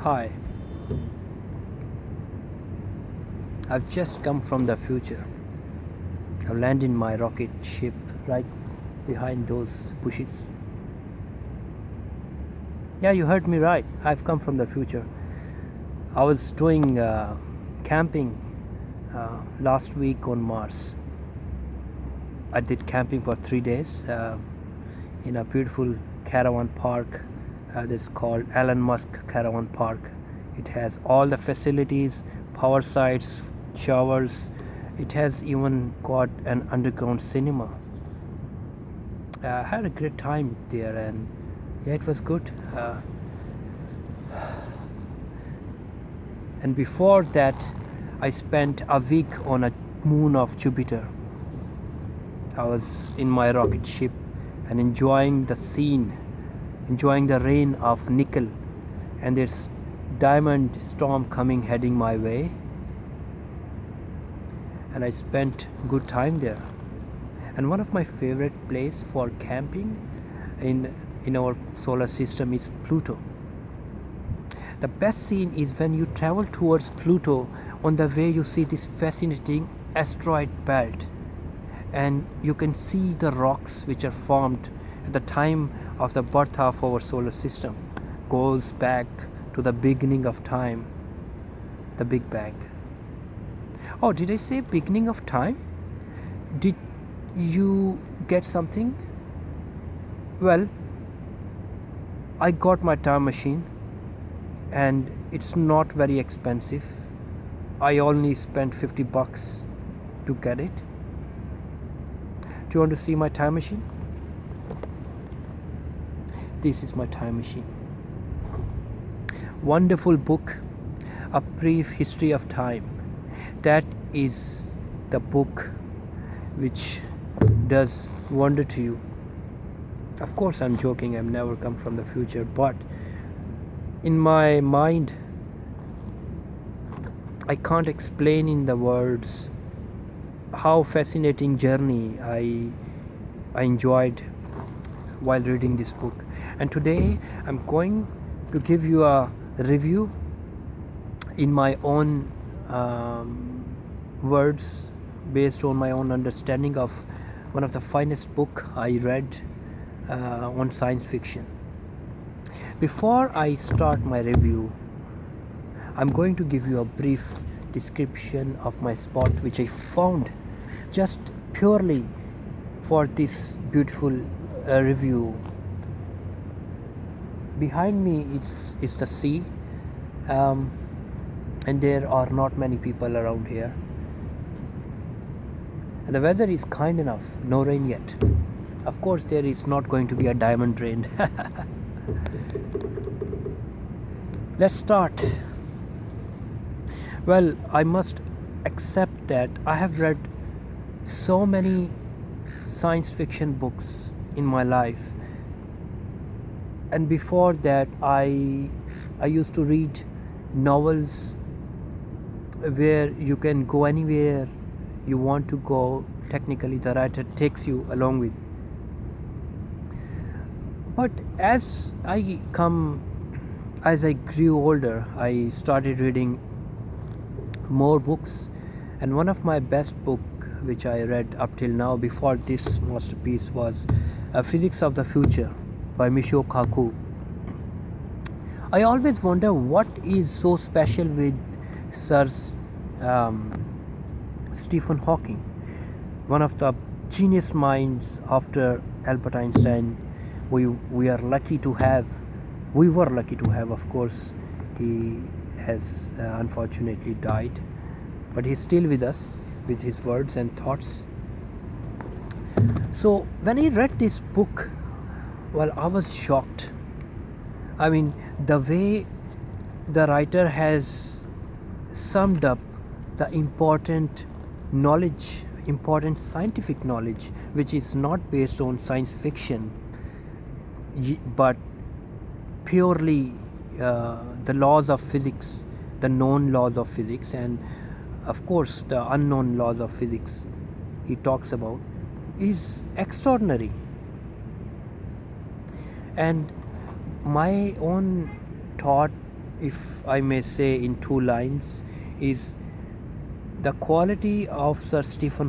Hi, I've just come from the future. I've landed my rocket ship right behind those bushes. Yeah, you heard me right. I've come from the future. I was doing camping last week on Mars. I did camping for 3 days in a beautiful caravan park that's called Elon Musk Caravan Park. It has all the facilities, power sites, showers. It has even got an underground cinema. I had a great time there, and yeah, it was good. And before that, I spent a week on a moon of Jupiter. I was in my rocket ship and enjoying the scene, enjoying the rain of nickel and this diamond storm coming heading my way. And I spent good time there. And one of my favorite place for camping in our solar system is Pluto. The best scene is when you travel towards Pluto. On the way you see this fascinating asteroid belt, and you can see the rocks which are formed at the time of the birth of our solar system. Goes back to the beginning of time, the Big Bang. Oh, did I say beginning of time? Did you get something? Well, I got my time machine, and it's not very expensive. I only spent $50 to get it. Do you want to see my time machine? This is my time machine. Wonderful book, A Brief History of Time. That is the book which does wonder to you. Of course, I'm joking. I've never come from the future, but in my mind, I can't explain in the words how fascinating journey I enjoyed while reading this book. And today I'm going to give you a review in my own words, based on my own understanding of one of the finest book I read on science fiction. Before I start my review, I'm going to give you a brief description of my spot which I found just purely for this beautiful review. Behind me is the sea, and there are not many people around here. And the weather is kind enough, no rain yet. Of course, there is not going to be a diamond rain. Let's start. Well, I must accept that I have read so many science fiction books in my life, and before that I used to read novels where you can go anywhere you want to go. Technically, the writer takes you along with. But as I grew older, I started reading more books, and one of my best book which I read up till now before this masterpiece was Physics of the Future by Michio Kaku. I always wonder what is so special with Sir Stephen Hawking, one of the genius minds after Albert Einstein. We were lucky to have, of course. He has unfortunately died, but he's still with us with his words and thoughts. So when I read this book, well, I was shocked. I mean, the way the writer has summed up the important knowledge, important scientific knowledge, which is not based on science fiction, but purely the laws of physics, the known laws of physics, and of course the unknown laws of physics he talks about, is extraordinary. And my own thought if I may say in two lines, is the quality of Sir Stephen